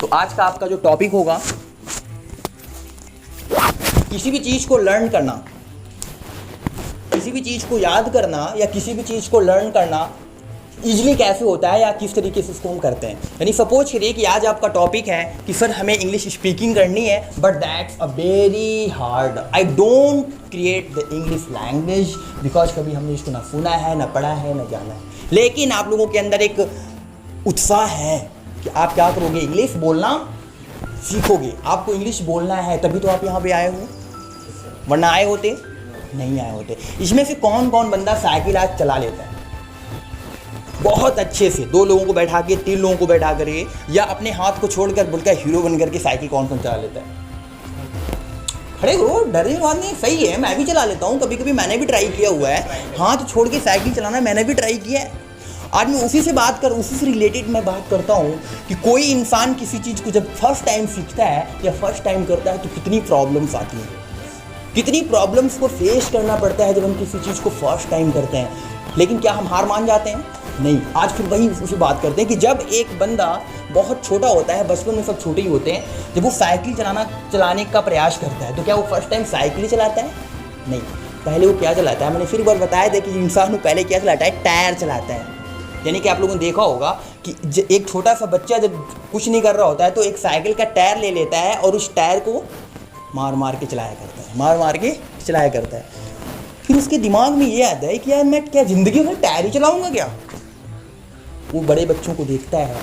तो आज का आपका जो टॉपिक होगा, किसी भी चीज़ को लर्न करना, किसी भी चीज़ को याद करना या किसी भी चीज़ को लर्न करना ईजिली कैसे होता है या किस तरीके से इसको हम करते हैं। यानी सपोज करिए कि आज आपका टॉपिक है कि सर हमें इंग्लिश स्पीकिंग करनी है, but that's a very hard. I don't create the English language because कभी हमने इसको ना सुना है, ना पढ़ा है, ना जाना है, लेकिन आप लोगों के अंदर एक उत्साह है कि आप क्या करोगे, इंग्लिश बोलना सीखोगे। आपको इंग्लिश बोलना है तभी तो आप यहाँ पे आए हो, वरना आए होते नहीं आए होते। इसमें से कौन कौन बंदा साइकिल आज चला लेता है बहुत अच्छे से, 2 लोगों को बैठा के, 3 लोगों को बैठा कर, या अपने हाथ को छोड़कर बोलकर हीरो बन करके साइकिल कौन कौन चला लेता है? खड़े हो, डरने की बात नहीं, सही है, मैं भी चला लेता हूँ, कभी कभी मैंने भी ट्राई किया हुआ है, हाथ छोड़ के साइकिल चलाना मैंने भी ट्राई किया है। आज मैं उसी से रिलेटेड मैं बात करता हूँ कि कोई इंसान किसी चीज़ को जब फर्स्ट टाइम सीखता है या फर्स्ट टाइम करता है तो कितनी प्रॉब्लम्स आती हैं, कितनी प्रॉब्लम्स को फेस करना पड़ता है जब हम किसी चीज़ को फर्स्ट टाइम करते हैं। लेकिन क्या हम हार मान जाते हैं? नहीं। आज फिर वही उसी बात करते हैं कि जब एक बंदा बहुत छोटा होता है, बचपन में सब छोटे ही होते हैं, जब वो साइकिल चलाने का प्रयास करता है तो क्या वो फर्स्ट टाइम साइकिल ही चलाता है? नहीं। पहले वो क्या चलाता है? मैंने फिर एक बार बताया था कि इंसान पहले क्या चलाता है? टायर चलाता है। यानी कि आप लोगों ने देखा होगा कि एक छोटा सा बच्चा जब कुछ नहीं कर रहा होता है तो एक साइकिल का टायर ले लेता है और उस टायर को मार मार के चलाया करता है, फिर उसके दिमाग में ये आता है कि यार मैं क्या ज़िंदगी भर टायर ही चलाऊंगा क्या? वो बड़े बच्चों को देखता है,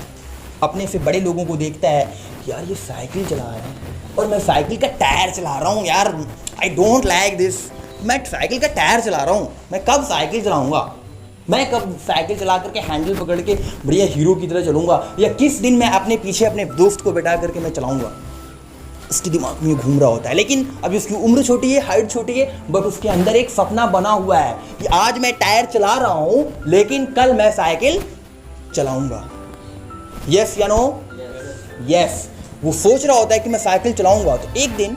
अपने से बड़े लोगों को देखता है कि यार ये साइकिल चला रहा है और मैं साइकिल का टायर चला रहा हूँ, यार आई डोंट लाइक दिस। मैं साइकिल का टायर चला रहा हूँ, मैं कब साइकिल चलाऊँगा, मैं कब साइकिल चला करके हैंडल पकड़ के बढ़िया हीरो की तरह चलूँगा, या किस दिन मैं अपने पीछे अपने दोस्त को बैठा करके मैं चलाऊँगा। उसके दिमाग में घूम रहा होता है। लेकिन अभी उसकी उम्र छोटी है, हाइट छोटी है, बट उसके अंदर एक सपना बना हुआ है कि आज मैं टायर चला रहा हूँ लेकिन कल मैं साइकिल चलाऊंगा। यस या नो? यस। वो सोच रहा होता है कि मैं साइकिल चलाऊंगा। तो एक दिन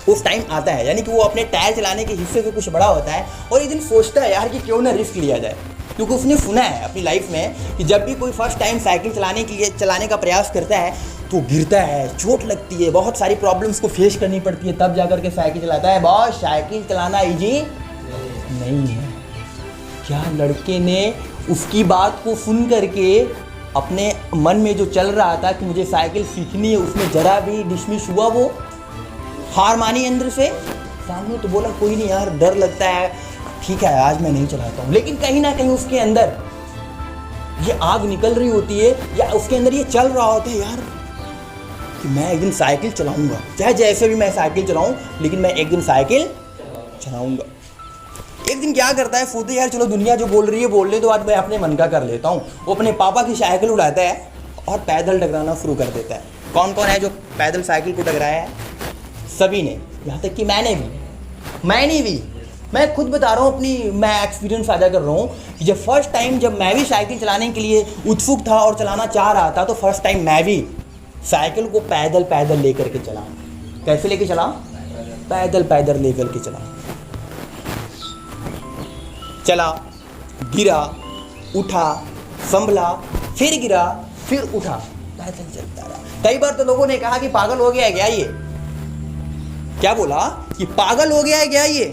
उस टाइम आता है, यानी कि वो अपने टायर चलाने के हिस्से से कुछ बड़ा होता है और एक दिन सोचता है यार कि क्यों ना रिस्क लिया जाए, क्योंकि उसने सुना है अपनी लाइफ में कि जब भी कोई फर्स्ट टाइम साइकिल चलाने का प्रयास करता है तो गिरता है, चोट लगती है, बहुत सारी प्रॉब्लम्स को फेस करनी पड़ती है, तब जाकर के साइकिल चलाता है। बॉस साइकिल चलाना इजी नहीं है। क्या लड़के ने उसकी बात को सुन करके अपने मन में जो चल रहा था कि मुझे साइकिल सीखनी है, उसमें जरा भी डिसमिस हुआ, वो हार मानी अंदर से। सामने तो बोला कोई नहीं यार, डर लगता है, ठीक है आज मैं नहीं चलाता हूँ। लेकिन कहीं ना कहीं उसके अंदर ये आग निकल रही होती है या उसके अंदर ये चल रहा होता है यार कि मैं एक दिन साइकिल चलाऊंगा, चाहे जैसे भी मैं साइकिल चलाऊं, लेकिन मैं एक दिन साइकिल चलाऊंगा। एक दिन क्या करता है, सोचते यार चलो दुनिया जो बोल रही है बोल ले, तो आज मैं अपने मन का कर लेता हूँ। वो अपने पापा की साइकिल उड़ाता है और पैदल टकराना शुरू कर देता है। कौन कौन है जो पैदल साइकिल को टकराया है? सभी ने, यहाँ तक कि मैंने भी। मैं खुद बता रहा हूँ, मैं एक्सपीरियंस साझा कर रहा हूँ कि जब फर्स्ट टाइम जब मैं भी साइकिल चलाने के लिए उत्सुक था और चलाना चाह रहा था, तो फर्स्ट टाइम मैं भी साइकिल को पैदल लेकर के चला। कैसे लेके चला? पैदल लेकर के चला, गिरा, उठा, संभला, फिर गिरा, फिर उठा, पैदल चलता रहा। कई बार तो लोगों ने कहा कि पागल हो गया है क्या ये? क्या बोला कि पागल हो गया है क्या ये,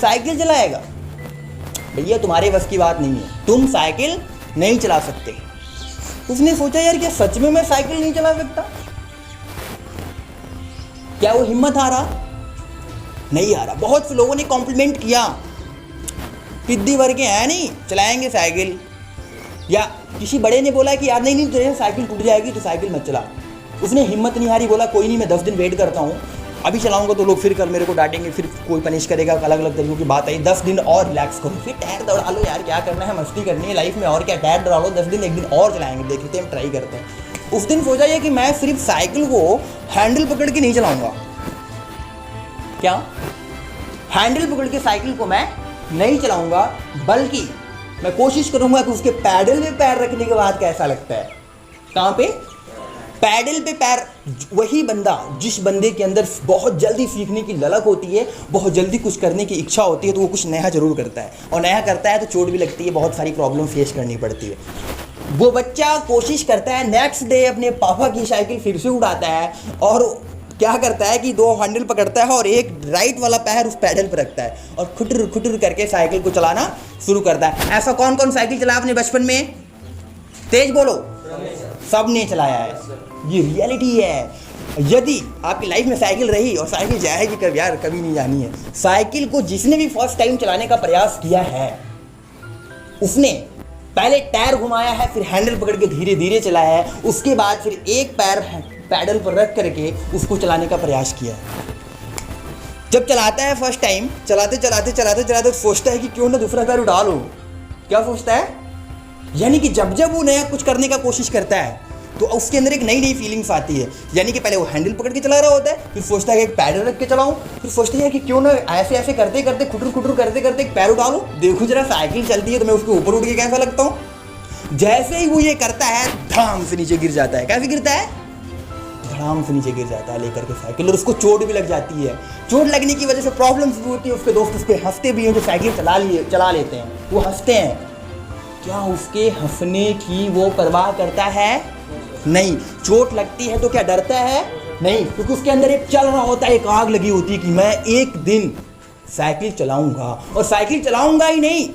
साइकिल चलाएगा? भैया तुम्हारे बस की बात नहीं है, तुम साइकिल नहीं चला सकते। उसने सोचा यार क्या सच में मैं साइकिल नहीं चला सकता? क्या वो हिम्मत हारा? नहीं हारा। बहुत से लोगों ने कॉम्प्लीमेंट किया, पिद्दी भर के हैं नहीं चलाएंगे साइकिल, या किसी बड़े ने बोला कि यार नहीं तुझे साइकिल टूट जाएगी तो साइकिल मत चला। उसने हिम्मत नहीं हारी, बोला कोई नहीं मैं 10 दिन वेट करता हूँ, अभी चलाऊंगा तो लोग फिर कल मेरे को डांटेंगे, फिर कोई पनिश करेगा, अलग अलग तरीकों की बात आई। 10 दिन और रिलैक्स करो, फिर टायर दौड़ा लो यार, क्या करना है, मस्ती करनी है लाइफ में, और क्या, टायर दौड़ा लो 10 दिन, एक दिन और चलाएंगे, देखते हैं, ट्राई करते हैं। उस दिन सोचा ये कि मैं सिर्फ साइकिल को हैंडल पकड़ के नहीं चलाऊंगा। क्या? हैंडल पकड़ के साइकिल को मैं नहीं चलाऊंगा, बल्कि मैं कोशिश करूंगा कि उसके पैडल में पैर रखने के बाद कैसा लगता है। कहाँ पे? पैडल पे पैर। वही बंदा, जिस बंदे के अंदर बहुत जल्दी सीखने की ललक होती है, बहुत जल्दी कुछ करने की इच्छा होती है, तो वो कुछ नया जरूर करता है, और नया करता है तो चोट भी लगती है, बहुत सारी प्रॉब्लम फेस करनी पड़ती है। वो बच्चा कोशिश करता है, नेक्स्ट डे अपने पापा की साइकिल फिर से उड़ाता है और क्या करता है कि 2 हैंडल पकड़ता है और एक राइट वाला पैर उस पैडल पर रखता है और खुटर खुटर करके साइकिल को चलाना शुरू करता है। ऐसा कौन कौन साइकिल चलाया अपने बचपन में? तेज बोलो। सब ने चलाया है, ये रियलिटी है। यदि आपकी लाइफ में साइकिल रही और साइकिल जाएगी कभी, यार कभी नहीं जानी है। साइकिल को जिसने भी फर्स्ट टाइम चलाने का प्रयास किया है उसने पहले टायर घुमाया है, फिर हैंडल पकड़ के धीरे धीरे चलाया है, उसके बाद फिर एक पैर पैडल पर रख करके उसको चलाने का प्रयास किया है। जब चलाता है फर्स्ट टाइम, चलाते चलाते चलाते चलाते सोचता है कि क्यों ना दूसरा पैर उड़ा लो। क्या सोचता है? यानी कि जब जब वो नया कुछ करने का कोशिश करता है तो उसके अंदर एक नई नई फीलिंग्स आती है। यानी कि पहले वो हैंडल पकड़ के चला रहा होता है, फिर सोचता है कि एक पैडल रख के चलाऊं, फिर सोचता है कि क्यों ना ऐसे ऐसे करते करते खुटर खुटर करते करते एक पैर उठा लूं, देखो जरा साइकिल चलती है तो मैं उसके ऊपर उठ के कैसा लगता हूँ। जैसे ही वो ये करता है, धड़ाम से नीचे गिर जाता है। कैसे गिरता है? धड़ाम से नीचे गिर जाता है लेकर के साइकिल, और उसको चोट भी लग जाती है। चोट लगने की वजह से प्रॉब्लम्स भी होती है। उसके दोस्त उस पर हंसते भी हैं, जो साइकिल चला लेते हैं वो हंसते हैं। क्या उसके हंसने की वो परवाह करता है? नहीं। चोट लगती है तो क्या डरता है? नहीं, क्योंकि उसके अंदर एक चल रहा होता है, एक आग लगी होती है कि मैं एक दिन साइकिल चलाऊंगा। और साइकिल चलाऊंगा ही नहीं,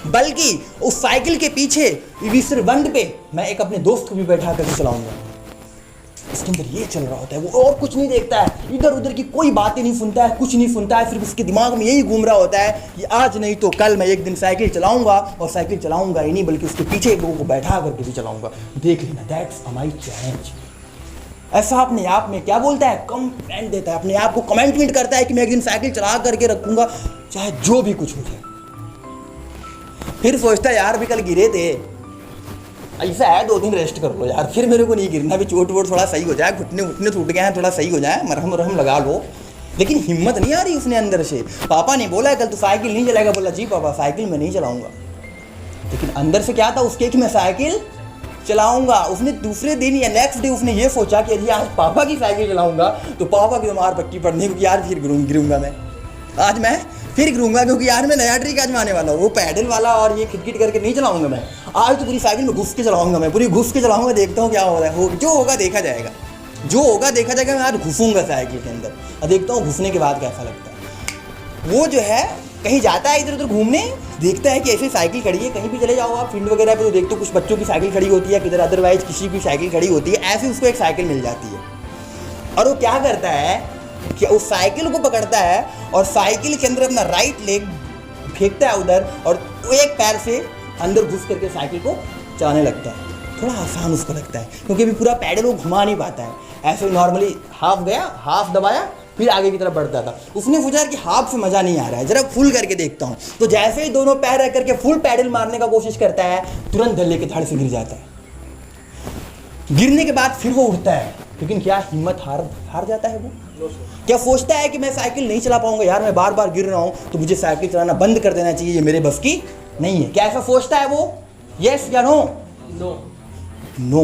बल्कि उस साइकिल के पीछे विसरबंद पे मैं एक अपने दोस्त को भी बैठा करके चलाऊंगा। उसके अंदर ये चल रहा होता है, वो और कुछ नहीं देखता है, इधर उधर की कोई बातें नहीं सुनता है, कुछ नहीं सुनता है। सिर्फ उसके दिमाग में यही घूम रहा होता है कि आज नहीं तो कल मैं एक दिन साइकिल चलाऊंगा, और साइकिल चलाऊंगा ही नहीं बल्कि उसके पीछे एक लोगों को बैठा करके भी चलाऊंगा। देख लेना, दैट्स माय चैलेंज। ऐसा अपने आप में क्या बोलता है? कमेंट देता है, अपने आप को कमेंटमेंट करता है कि मैं एक दिन साइकिल चला करके रखूंगा, चाहे जो भी कुछ हो जाए। फिर सोचता है यार भी कल गिरे थे, ऐसा है 2 दिन रेस्ट कर लो यार, फिर मेरे को नहीं गिरना, भी चोट वोट थोड़ा सही हो जाए, घुटने घुटने टूट गए हैं, थोड़ा सही हो जाए, मरहम वरहम लगा लो। लेकिन हिम्मत नहीं आ रही उसने अंदर से। पापा ने बोला है कल तो साइकिल नहीं चलाएगा, बोला जी पापा साइकिल मैं नहीं चलाऊंगा। लेकिन अंदर से क्या था उसके कि मैं साइकिल चलाऊंगा। उसने दूसरे दिन या नेक्स्ट डे उसने ये सोचा कि यदि आज पापा की साइकिल चलाऊंगा तो पापा की तो मार पट्टी पड़नी, क्योंकि यार फिर गिरूंगा मैं, आज मैं फिर गिरूंगा, क्योंकि यार मैं नया ट्रिक आजमाने वाला हूँ। वो पैडल वाला और ये खिटखिट करके नहीं चलाऊंगा मैं, आज तो पूरी साइकिल में घुस के चलाऊंगा, मैं पूरी घुस के चलाऊंगा, देखता हूँ क्या हो रहा है। जो होगा देखा जाएगा, जो होगा देखा जाएगा। मैं आज घुसूंगा साइकिल के अंदर और देखता हूँ घुसने के बाद कैसा लगता है। वो जो है कहीं जाता है इधर उधर घूमने, देखता है कि ऐसी साइकिल खड़ी है, कहीं भी चले जाओ आप फील्ड वगैरह पे तो देखते हो कुछ बच्चों की साइकिल खड़ी होती है, किधर अदरवाइज किसी की साइकिल खड़ी होती है, ऐसे उसको एक साइकिल मिल जाती है। और वो क्या करता है कि उस साइकिल को पकड़ता है और साइकिल के अंदर अपना राइट लेग फेंकता है उधर, और एक पैर से अंदर घुस करके साइकिल को चलाने लगता है। थोड़ा आसान उसको लगता है क्योंकि अभी पूरा पैडल वो घुमा नहीं पाता है। ऐसे नॉर्मली हाफ गया, हाफ दबाया, फिर आगे की तरफ बढ़ता था। उसने सोचा कि हाफ से मज़ा नहीं आ रहा है, जरा फुल करके देखता हूँ। तो जैसे ही दोनों पैर रख करके फुल पैडल मारने का कोशिश करता है, तुरंत धल्ले के धड़ से गिर जाता है। गिरने के बाद फिर वो उठता है, लेकिन क्या हिम्मत हार जाता है वो? क्या सोचता है कि मैं साइकिल नहीं चला पाऊंगा, यार मैं बार बार गिर रहा हूँ तो मुझे साइकिल चलाना बंद कर देना चाहिए, ये मेरे बस की नहीं है। क्या ऐसा सोचता है वो? यस या नो? नो।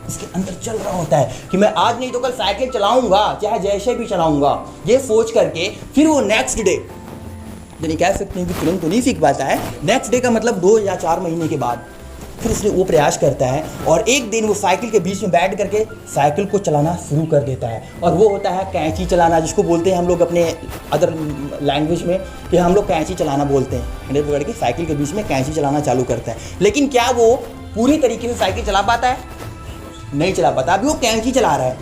उसके अंदर चल रहा होता है कि मैं आज नहीं तो कल साइकिल चलाऊंगा, चाहे जैसे भी चलाऊंगा। ये सोच करके फिर वो नेक्स्ट डे, यानी कह सकते हैं कि तुरंत तो नहीं सीख पाता है, नेक्स्ट डे का मतलब 2 या 4 महीने के बाद फिर उसने वो प्रयास करता है और एक दिन वो साइकिल के बीच में बैठ करके साइकिल को चलाना शुरू कर देता है। और वो होता है कैंची चलाना, जिसको बोलते हैं हम लोग अपने अदर लैंग्वेज में कि हम लोग कैंची चलाना बोलते हैं। हैंडल पकड़ के साइकिल के बीच में कैंची चलाना चालू करता है। लेकिन क्या वो पूरी तरीके से साइकिल चला पाता है? नहीं चला पाता। अभी वो कैंची चला रहा है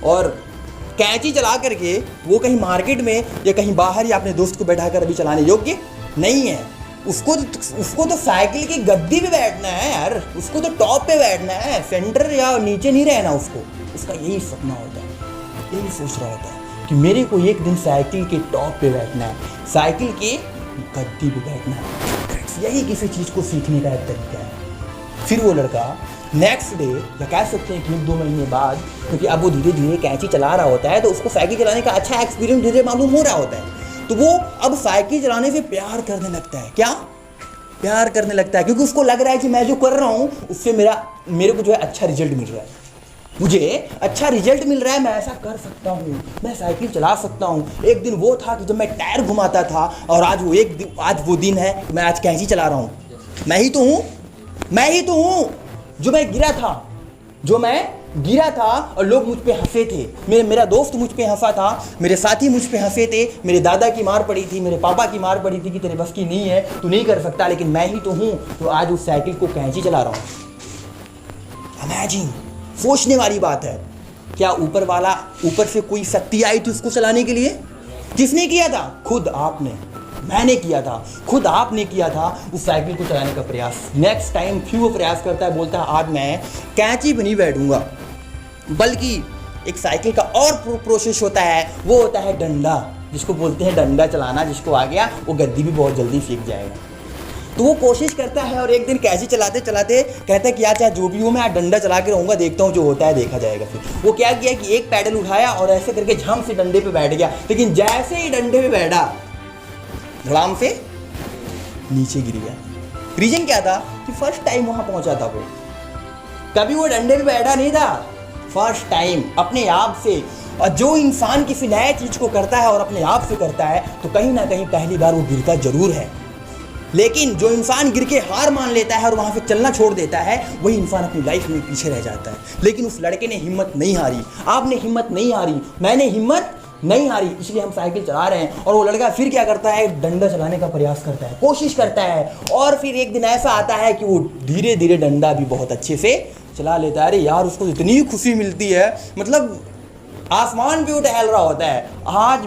और कैंची चला करके वो कहीं मार्केट में या कहीं बाहर या अपने दोस्त को बैठा कर अभी चलाने योग्य नहीं है। उसको तो साइकिल की गद्दी पे बैठना है यार, उसको तो टॉप पे बैठना है, सेंटर या नीचे नहीं रहना उसको। उसका यही सपना होता है, यही सोच रहा होता है कि मेरे को एक दिन साइकिल के टॉप पे बैठना है, साइकिल के गद्दी पे बैठना है। यही किसी चीज़ को सीखने का एक तरीका है। फिर वो लड़का नेक्स्ट डे या कह सकते हैं कि 2 महीने बाद, क्योंकि अब वो धीरे धीरे कैंची चला रहा होता है तो उसको साइकिल चलाने का अच्छा एक्सपीरियंस धीरे मालूम हो रहा होता है, तो वो अब साइकिल चलाने से प्यार करने लगता है। क्या? प्यार करने लगता है, क्योंकि उसको लग रहा है कि मैं जो कर रहा हूँ उससे मेरे को जो है अच्छा रिजल्ट मिल रहा है, मुझे अच्छा रिजल्ट मिल रहा है, मैं ऐसा कर सकता हूँ, मैं साइकिल चला सकता हूँ। एक दिन वो था कि जब मैं टायर घुमाता था और आज वो दिन है मैं आज कैंची चला रहा हूँ। मैं ही तो हूँ, जो मैं गिरा था और लोग मुझ पे हंसे थे, मेरा दोस्त मुझ पे हंसा था, मेरे साथी मुझ पे हंसे थे, मेरे दादा की मार पड़ी थी, मेरे पापा की मार पड़ी थी कि तेरे बस की नहीं है, तू नहीं कर सकता, लेकिन मैं ही तो हूँ, तो आज उस साइकिल को कैंची चला रहा हूँ। इमेजिन, सोचने वाली बात है। क्या ऊपर से कोई शक्ति आई थी उसको चलाने के लिए? किसने किया था? खुद आपने, मैंने किया था, खुद आपने किया था उस साइकिल को चलाने का प्रयास। नेक्स्ट टाइम फिर वो प्रयास करता है, बोलता है आज मैं कैंची पे नहीं बैठूंगा, बल्कि एक साइकिल का और प्रोसेस होता है, वो होता है डंडा, जिसको बोलते हैं डंडा चलाना। जिसको आ गया वो गद्दी भी बहुत जल्दी सीख जाएगा। तो वो कोशिश करता है और एक दिन कैंची चलाते चलाते कहता है कि यार चाहे जो भी हो मैं आज डंडा चला के रहूँगा, देखता हूँ जो होता है देखा जाएगा। फिर वो क्या किया कि एक पैडल उठाया और ऐसे करके झम से डंडे पे बैठ गया, लेकिन जैसे ही डंडे पे बैठा धड़ाम से नीचे गिर गया। रीजन क्या था कि फर्स्ट टाइम वहां पहुंचा था वो, कभी वो डंडे पे बैठा नहीं था, फर्स्ट टाइम अपने आप से। और जो इंसान किसी नए चीज को करता है और अपने आप से करता है तो कहीं ना कहीं पहली बार वो गिरता जरूर है, लेकिन जो इंसान गिर के हार मान लेता है और वहां से चलना छोड़ देता है, वही इंसान अपनी लाइफ में पीछे रह जाता है। लेकिन उस लड़के ने हिम्मत नहीं हारी, आपने हिम्मत नहीं हारी, मैंने हिम्मत नहीं हारी, इसलिए हम साइकिल चला रहे हैं। और वो लड़का फिर क्या करता है, डंडा चलाने का प्रयास करता है, कोशिश करता है, और फिर एक दिन ऐसा आता है कि वो धीरे धीरे डंडा भी बहुत अच्छे से चला लेता है। अरे यार, उसको इतनी खुशी मिलती है, मतलब आसमान पे वो टहल रहा होता है। आज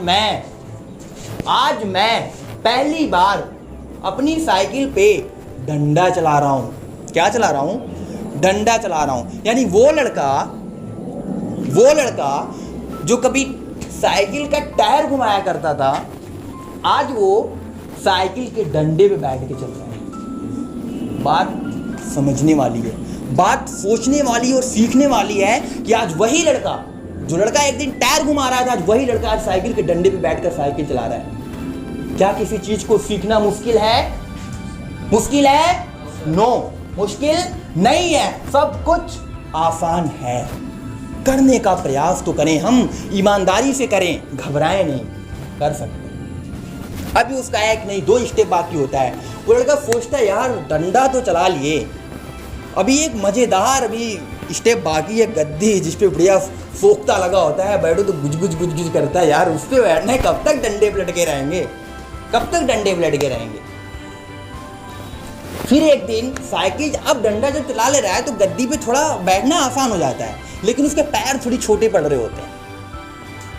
मैं पहली बार अपनी साइकिल पे डंडा चला रहा हूँ। क्या चला रहा हूँ? डंडा चला रहा हूँ। यानी वो लड़का जो कभी साइकिल का टायर घुमाया करता था, आज वो साइकिल के डंडे पे बैठ के चल रहा है। बात समझने वाली है, बात सोचने वाली और सीखने वाली है कि आज वही लड़का, जो लड़का एक दिन टायर घुमा रहा था, आज वही लड़का आज साइकिल के डंडे पे बैठकर साइकिल चला रहा है। क्या किसी चीज को सीखना मुश्किल है? मुश्किल है? नो, मुश्किल नहीं है, सब कुछ आसान है। करने का प्रयास तो करें, हम ईमानदारी से करें, घबराएं नहीं, कर सकते। अभी उसका एक नहीं 2 स्टेप बाकी होता है। वो लड़का सोचता है यार डंडा तो चला लिए, अभी एक मजेदार स्टेप बाकी है, गद्दी जिसपे बढ़िया सोखता लगा होता है, बैठो तो गुज गुज करता है। यार उस पे बैठना है, कब तक डंडे पे लटके रहेंगे, कब तक डंडे पे लटके रहेंगे। फिर एक दिन साइकिल, अब डंडा जब चला ले रहा है तो गद्दी पे थोड़ा बैठना आसान हो जाता है, लेकिन उसके पैर थोड़ी छोटे पड़ रहे होते हैं,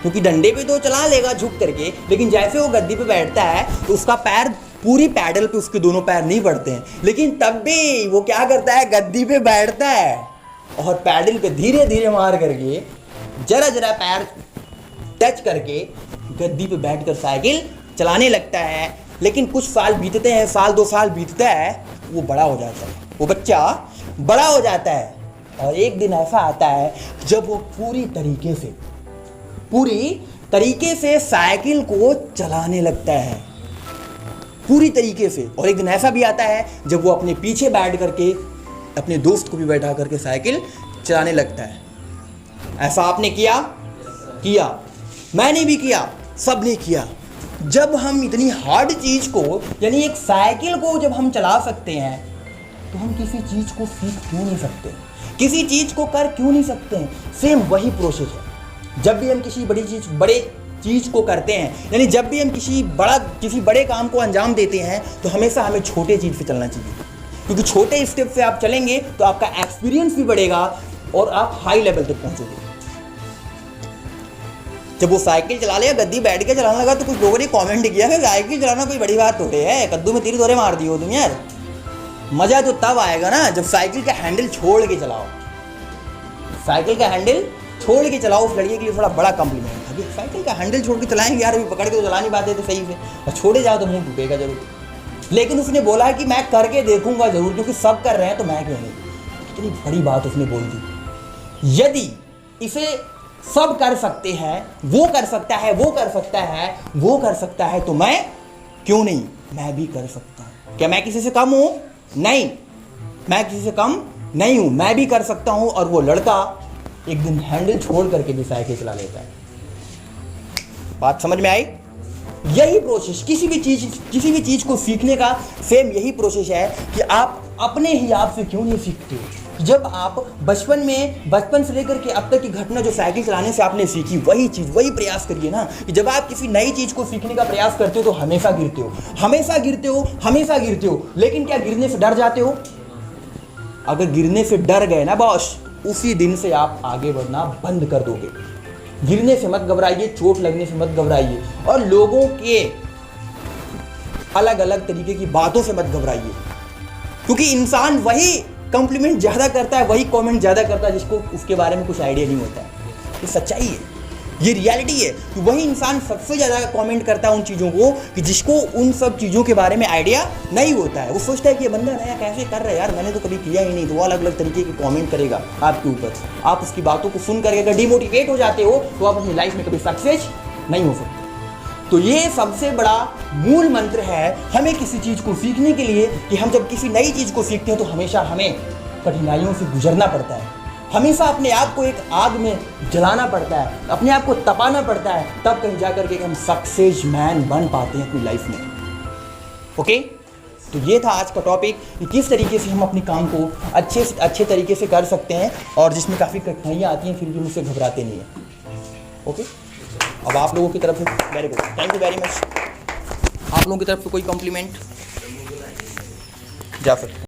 क्योंकि डंडे पे तो चला लेगा झुक करके, लेकिन जैसे वो गद्दी पे बैठता है तो उसका पैर पूरी पैडल पे उसके दोनों पैर नहीं पड़ते हैं, लेकिन तब भी वो क्या करता है, गद्दी पे बैठता है और पैडल पे धीरे धीरे मार करके जरा पैर टच करके गद्दी पे बैठकर साइकिल चलाने लगता है। लेकिन कुछ साल बीतते हैं, 1-2 साल बीतता है, वो बड़ा हो जाता है, वो बच्चा बड़ा हो जाता है। और एक दिन ऐसा आता है जब वो पूरी तरीके से साइकिल को चलाने लगता है, पूरी तरीके से। और एक दिन ऐसा भी आता है जब वो अपने पीछे बैठ करके अपने दोस्त को भी बैठा करके साइकिल चलाने लगता है। ऐसा आपने किया, मैंने भी किया, सबने किया। जब हम इतनी हार्ड चीज को, यानी एक साइकिल को जब हम चला सकते हैं, तो हम किसी चीज को सीख क्यों नहीं सकते, किसी चीज को कर क्यों नहीं सकते हैं? सेम वही प्रोसेस है। जब भी हम किसी बड़े चीज को करते हैं, यानी जब भी हम किसी बड़े काम को अंजाम देते हैं, तो हमेशा हमें छोटे चीज से चलना चाहिए, क्योंकि छोटे स्टेप से आप चलेंगे तो आपका एक्सपीरियंस भी बढ़ेगा और आप हाई लेवल तक पहुंचोगे। जब वो साइकिल चला लिया, गद्दी बैठ के चलाने लगा, तो कुछ लोगों ने कमेंट किया कि साइकिल चलाना कोई बड़ी बात थोड़ी है, कद्दू में 3 दौरे मार दियो तुम यार। मजा तो तब आएगा ना जब साइकिल का हैंडल छोड़ के चलाओ, साइकिल का हैंडल छोड़ के चलाओ। उस लड़के के लिए थोड़ा बड़ा कॉम्प्लीमेंट। अभी साइकिल का हैंडल छोड़ के चलाएंगे यार, अभी पकड़ के तो चला नहीं पाते थे सही से, और छोड़े जाओ तो मुंह टूटेगा जरूर। लेकिन उसने बोला है कि मैं करके देखूंगा जरूर, क्योंकि सब कर रहे हैं तो मैं क्यों नहीं। कितनी बड़ी बात उसने बोल दी। यदि इसे सब कर सकते हैं, वो कर सकता है, वो कर सकता है, वो कर सकता है, तो मैं क्यों नहीं, मैं भी कर सकता हूं। क्या मैं किसी से कम हूं? नहीं, मैं किसी से कम नहीं हूं, मैं भी कर सकता हूं। और वो लड़का एक दिन हैंडल छोड़ करके भी साइकिल चला लेता है। बात समझ में आई? यही प्रोसेस किसी भी चीज को सीखने का सेम यही प्रोसेस है कि आप अपने ही आप से क्यों नहीं सीखते हो। कि जब आप बचपन से लेकर के अब तक की घटना जो साइकिल चलाने से आपने सीखी, वही चीज़, वही प्रयास करिए ना कि जब आप किसी नई चीज़ को सीखने का प्रयास करते हो तो हमेशा गिरते हो, हमेशा गिरते हो, हमेशा गिरते हो। लेकिन क्या गिरने से डर जाते हो? अगर गिरने से डर गए ना बॉस, उसी दिन से आप आगे बढ़ना बंद कर दोगे। गिरने से मत घबराइए, चोट लगने से मत घबराइए, और लोगों के अलग अलग तरीके की बातों से मत घबराइए, क्योंकि इंसान वही कॉम्प्लीमेंट ज़्यादा करता है, वही कमेंट ज़्यादा करता है जिसको उसके बारे में कुछ आइडिया नहीं होता है। ये सच्चाई है, ये रियलिटी है कि वही इंसान सबसे ज़्यादा कमेंट करता है उन चीज़ों को कि जिसको उन सब चीज़ों के बारे में आइडिया नहीं होता है। वो सोचता है कि ये बंदा नया कैसे कर रहा है यार, मैंने तो कभी किया ही नहीं, तो वो अलग अलग तरीके के कमेंट करेगा आपके ऊपर। आप उसकी बातों को सुन करके अगर डिमोटिवेट हो जाते हो तो आप अपनी लाइफ में कभी सक्सेस नहीं हो सकते। तो ये सबसे बड़ा मूल मंत्र है हमें किसी चीज़ को सीखने के लिए कि हम जब किसी नई चीज़ को सीखते हैं तो हमेशा हमें कठिनाइयों से गुजरना पड़ता है, हमेशा अपने आप को एक आग में जलाना पड़ता है, अपने आप को तपाना पड़ता है, तब कहीं जाकर के हम सक्सेस मैन बन पाते हैं अपनी लाइफ में। ओके, तो ये था आज का टॉपिक कि किस तरीके से हम अपने काम को अच्छे तरीके से कर सकते हैं और जिसमें काफ़ी कठिनाइयाँ आती हैं फिर भी मुझसे घबराते नहीं हैं। ओके, अब आप लोगों की तरफ से very good, thank you very much. आप लोगों की तरफ से कोई कॉम्प्लीमेंट जा सकते हैं।